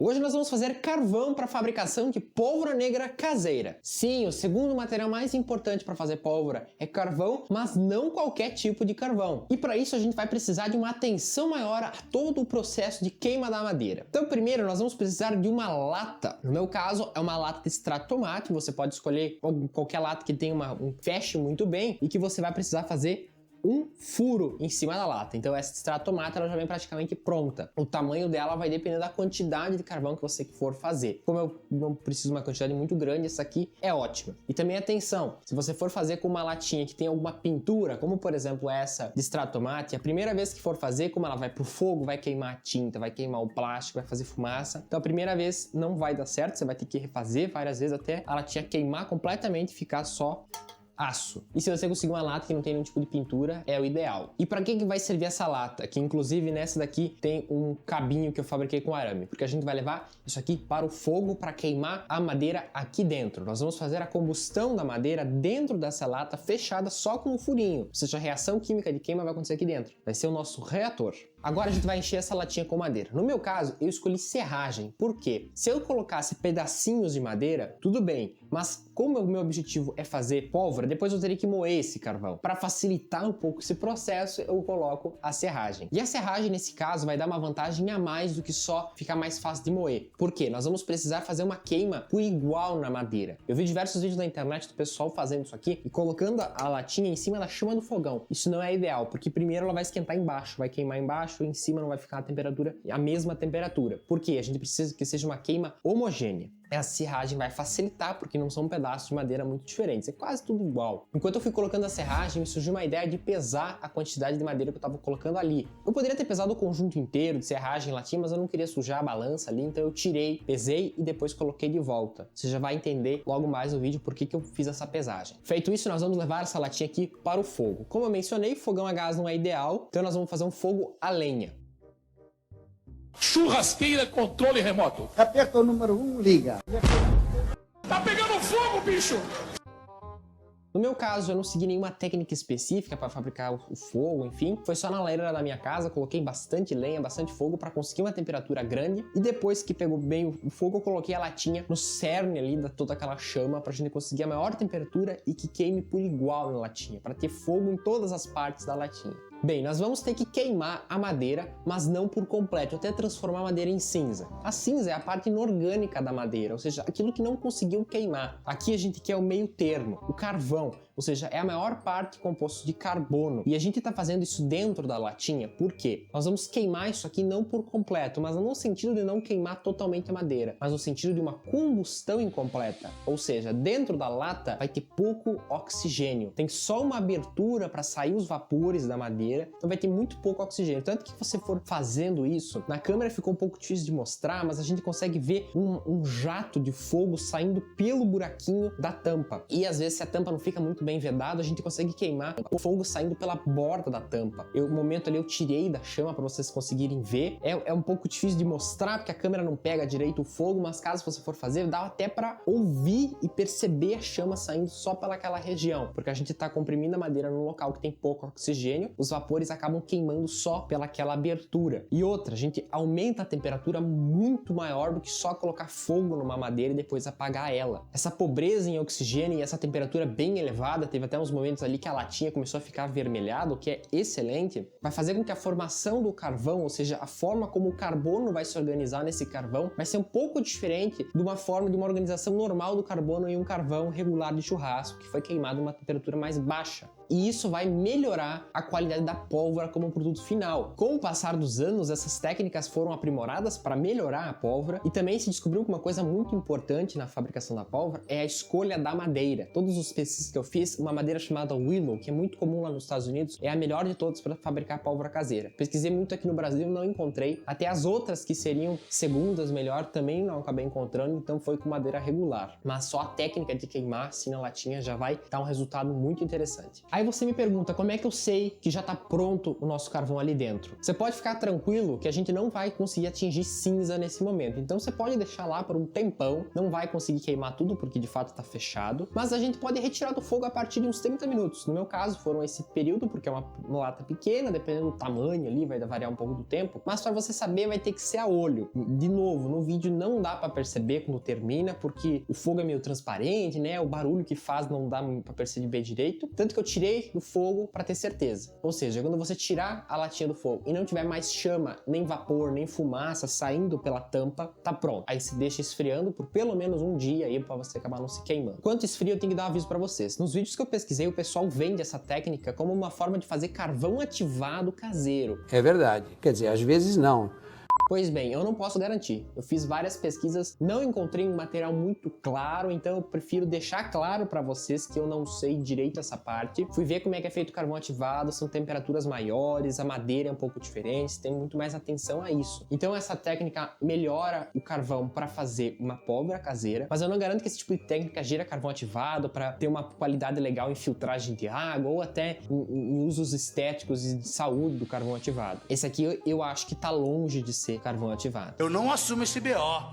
Hoje nós vamos fazer carvão para fabricação de pólvora negra caseira. Sim, o segundo material mais importante para fazer pólvora é carvão, mas não qualquer tipo de carvão. E para isso a gente vai precisar de uma atenção maior a todo o processo de queima da madeira. Então primeiro nós vamos precisar de uma lata. No meu caso é uma lata de extrato de tomate, você pode escolher qualquer lata que tenha um feche muito bem e que você vai precisar fazer um furo em cima da lata. Então essa extrato de tomate ela já vem praticamente pronta. O tamanho dela vai depender da quantidade de carvão que você for fazer. Como eu não preciso de uma quantidade muito grande, essa aqui é ótima. E também atenção, se você for fazer com uma latinha que tem alguma pintura, como por exemplo essa de extrato de tomate, a primeira vez que for fazer, como ela vai pro fogo, vai queimar a tinta, vai queimar o plástico, vai fazer fumaça. Então a primeira vez não vai dar certo, você vai ter que refazer várias vezes até a latinha queimar completamente e ficar só aço. E se você conseguir uma lata que não tem nenhum tipo de pintura, é o ideal. E para que vai servir essa lata? Que inclusive nessa daqui tem um cabinho que eu fabriquei com arame, porque a gente vai levar isso aqui para o fogo para queimar a madeira aqui dentro. Nós vamos fazer a combustão da madeira dentro dessa lata fechada só com um furinho. Ou seja, a reação química de queima vai acontecer aqui dentro. Vai ser o nosso reator. Agora a gente vai encher essa latinha com madeira. No meu caso, eu escolhi serragem. Por quê? Se eu colocasse pedacinhos de madeira, tudo bem. Mas como o meu objetivo é fazer pólvora, depois eu teria que moer esse carvão. Para facilitar um pouco esse processo, eu coloco a serragem. E a serragem, nesse caso, vai dar uma vantagem a mais do que só ficar mais fácil de moer. Por quê? Nós vamos precisar fazer uma queima por igual na madeira. Eu vi diversos vídeos na internet do pessoal fazendo isso aqui e colocando a latinha em cima da chama do fogão. Isso não é ideal, porque primeiro ela vai esquentar embaixo, vai queimar embaixo, em cima não vai ficar a mesma temperatura. Por quê? A gente precisa que seja uma queima homogênea. A serragem vai facilitar, porque não são pedaços de madeira muito diferentes, é quase tudo igual. Enquanto eu fui colocando a serragem, me surgiu uma ideia de pesar a quantidade de madeira que eu estava colocando ali. Eu poderia ter pesado o conjunto inteiro de serragem e latinha, mas eu não queria sujar a balança ali, então eu tirei, pesei e depois coloquei de volta. Você já vai entender logo mais no vídeo por que eu fiz essa pesagem. Feito isso, nós vamos levar essa latinha aqui para o fogo. Como eu mencionei, fogão a gás não é ideal, então nós vamos fazer um fogo a lenha. Churrasqueira, controle remoto. Aperta o número 1, liga. Tá pegando fogo, bicho! No meu caso, eu não segui nenhuma técnica específica para fabricar o fogo, enfim. Foi só na lareira da minha casa, coloquei bastante lenha, bastante fogo para conseguir uma temperatura grande. E depois que pegou bem o fogo, eu coloquei a latinha no cerne ali da toda aquela chama para a gente conseguir a maior temperatura e que queime por igual na latinha, para ter fogo em todas as partes da latinha. Bem, nós vamos ter que queimar a madeira, mas não por completo, até transformar a madeira em cinza. A cinza é a parte inorgânica da madeira, ou seja, aquilo que não conseguiu queimar. Aqui a gente quer o meio termo, o carvão, ou seja, é a maior parte composto de carbono. E a gente está fazendo isso dentro da latinha, por quê? Nós vamos queimar isso aqui não por completo, mas não no sentido de não queimar totalmente a madeira, mas no sentido de uma combustão incompleta. Ou seja, dentro da lata vai ter pouco oxigênio, tem só uma abertura para sair os vapores da madeira, então vai ter muito pouco oxigênio. Tanto que você for fazendo isso, na câmera ficou um pouco difícil de mostrar, mas a gente consegue ver um jato de fogo saindo pelo buraquinho da tampa. E às vezes, se a tampa não fica muito bem vedada, a gente consegue queimar o fogo saindo pela borda da tampa. No momento ali eu tirei da chama para vocês conseguirem ver. É um pouco difícil de mostrar, porque a câmera não pega direito o fogo, mas caso você for fazer, dá até para ouvir e perceber a chama saindo só pelaquela região, porque a gente está comprimindo a madeira num local que tem pouco oxigênio, os vapores acabam queimando só pelaquela abertura. E outra, a gente aumenta a temperatura muito maior do que só colocar fogo numa madeira e depois apagar ela. Essa pobreza em oxigênio e essa temperatura bem elevada, teve até uns momentos ali que a latinha começou a ficar avermelhada, o que é excelente, vai fazer com que a formação do carvão, ou seja, a forma como o carbono vai se organizar nesse carvão, vai ser um pouco diferente de uma forma de uma organização normal do carbono em um carvão regular de churrasco, que foi queimado em uma temperatura mais baixa. E isso vai melhorar a qualidade da pólvora como produto final. Com o passar dos anos, essas técnicas foram aprimoradas para melhorar a pólvora e também se descobriu que uma coisa muito importante na fabricação da pólvora é a escolha da madeira. Todos os pesquisas que eu fiz, uma madeira chamada Willow, que é muito comum lá nos Estados Unidos, é a melhor de todas para fabricar pólvora caseira. Pesquisei muito aqui no Brasil, não encontrei. Até as outras que seriam segundas melhor também não acabei encontrando, então foi com madeira regular. Mas só a técnica de queimar assim na latinha já vai dar um resultado muito interessante. Aí você me pergunta, como é que eu sei que já tá pronto o nosso carvão ali dentro? Você pode ficar tranquilo que a gente não vai conseguir atingir cinza nesse momento, então você pode deixar lá por um tempão, não vai conseguir queimar tudo porque de fato tá fechado, mas a gente pode retirar do fogo a partir de uns 30 minutos. No meu caso foram esse período, porque é uma lata pequena, dependendo do tamanho ali, vai variar um pouco do tempo, mas para você saber vai ter que ser a olho. De novo, no vídeo não dá para perceber quando termina, porque o fogo é meio transparente, né? O barulho que faz não dá para perceber direito, tanto que eu tirei do fogo para ter certeza. Ou seja, quando você tirar a latinha do fogo e não tiver mais chama, nem vapor, nem fumaça saindo pela tampa, tá pronto. Aí se deixa esfriando por pelo menos um dia aí para você acabar não se queimando. Enquanto esfria, eu tenho que dar um aviso para vocês. Nos vídeos que eu pesquisei, o pessoal vende essa técnica como uma forma de fazer carvão ativado caseiro. É verdade. Quer dizer, às vezes não. Pois bem, eu não posso garantir. Eu fiz várias pesquisas, não encontrei um material muito claro, então eu prefiro deixar claro para vocês que eu não sei direito essa parte. Fui ver como é que é feito o carvão ativado, são temperaturas maiores, a madeira é um pouco diferente, tem muito mais atenção a isso. Então essa técnica melhora o carvão para fazer uma pólvora caseira, mas eu não garanto que esse tipo de técnica gera carvão ativado para ter uma qualidade legal em filtragem de água ou até em usos estéticos e de saúde do carvão ativado. Esse aqui eu acho que tá longe de ser carvão ativado. Eu não assumo esse BO.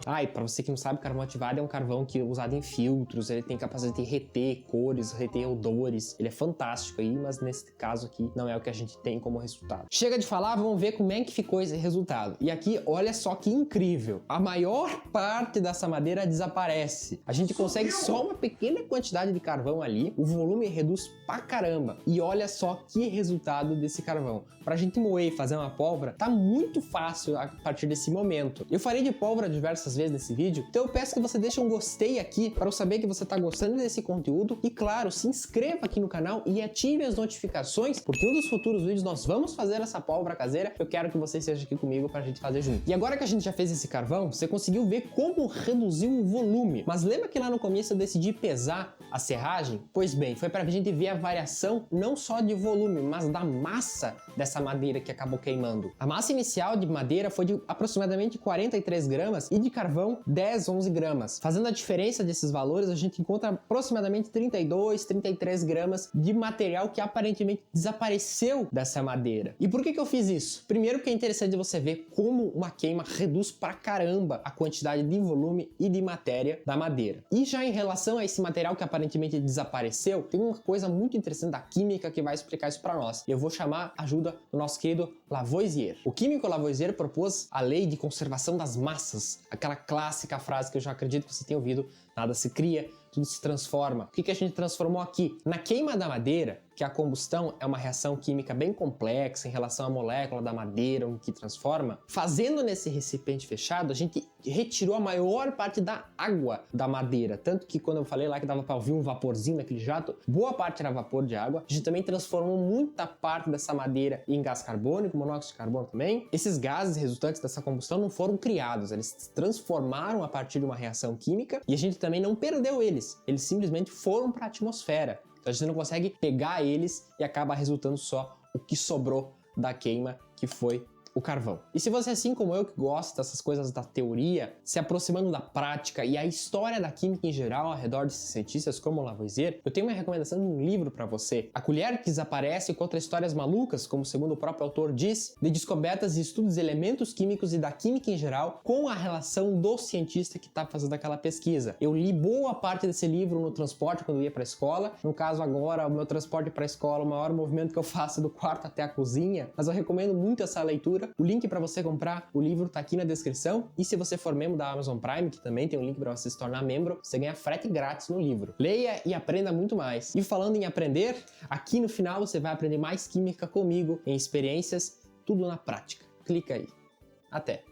Ah, e pra você que não sabe, carvão ativado é um carvão que é usado em filtros, ele tem capacidade de reter cores, reter odores, ele é fantástico aí, mas nesse caso aqui não é o que a gente tem como resultado. Chega de falar, vamos ver como é que ficou esse resultado. E aqui, olha só que incrível, a maior parte dessa madeira desaparece. A gente consegue só uma pequena quantidade de carvão ali, o volume reduz pra caramba. E olha só que resultado desse carvão. Pra gente moer e fazer uma pólvora, tá muito fácil a partir desse momento. Eu falei de pólvora diversas vezes nesse vídeo, então eu peço que você deixe um gostei aqui para eu saber que você tá gostando desse conteúdo e claro, se inscreva aqui no canal e ative as notificações, porque um dos futuros vídeos nós vamos fazer essa pólvora caseira, eu quero que você esteja aqui comigo pra gente fazer junto. E agora que a gente já fez esse carvão, você conseguiu ver como reduzir o volume, mas lembra que lá no começo eu decidi pesar a serragem? Pois bem, foi pra gente ver a variação não só de volume, mas da massa dessa madeira que acabou queimando. A massa inicial de madeira foi de aproximadamente 43 gramas e de carvão 10, 11 gramas. Fazendo a diferença desses valores, a gente encontra aproximadamente 32, 33 gramas de material que aparentemente desapareceu dessa madeira. E por que eu fiz isso? Primeiro porque é interessante você ver como uma queima reduz pra caramba a quantidade de volume e de matéria da madeira. E já em relação a esse material que aparentemente desapareceu, tem uma coisa muito interessante da química que vai explicar isso pra nós. Eu vou chamar a ajuda do nosso querido Lavoisier. O químico Lavoisier propôs a lei de conservação das massas, aquela clássica frase que eu já acredito que você tenha ouvido: nada se cria, tudo se transforma. O que a gente transformou aqui? Na queima da madeira, que a combustão é uma reação química bem complexa em relação à molécula da madeira, o que transforma, fazendo nesse recipiente fechado, a gente retirou a maior parte da água da madeira, tanto que quando eu falei lá que dava para ouvir um vaporzinho naquele jato, boa parte era vapor de água. A gente também transformou muita parte dessa madeira em gás carbônico, monóxido de carbono também. Esses gases resultantes dessa combustão não foram criados, eles se transformaram a partir de uma reação química e a gente também não perdeu eles simplesmente foram para a atmosfera. Então a gente não consegue pegar eles e acaba resultando só o que sobrou da queima, que foi o carvão. E se você, assim como eu, que gosta dessas coisas da teoria, se aproximando da prática e a história da química em geral ao redor desses cientistas como Lavoisier, eu tenho uma recomendação de um livro para você. A Colher que Desaparece contra histórias malucas, como segundo o próprio autor diz, de descobertas e estudos de elementos químicos e da química em geral com a relação do cientista que está fazendo aquela pesquisa. Eu li boa parte desse livro no transporte quando eu ia para a escola. No caso agora, o meu transporte para a escola, o maior movimento que eu faço é do quarto até a cozinha, mas eu recomendo muito essa leitura. O link para você comprar o livro tá aqui na descrição, e se você for membro da Amazon Prime, que também tem um link para você se tornar membro, você ganha frete grátis no livro. Leia e aprenda muito mais. E falando em aprender, aqui no final você vai aprender mais química comigo, em experiências, tudo na prática. Clica aí. Até!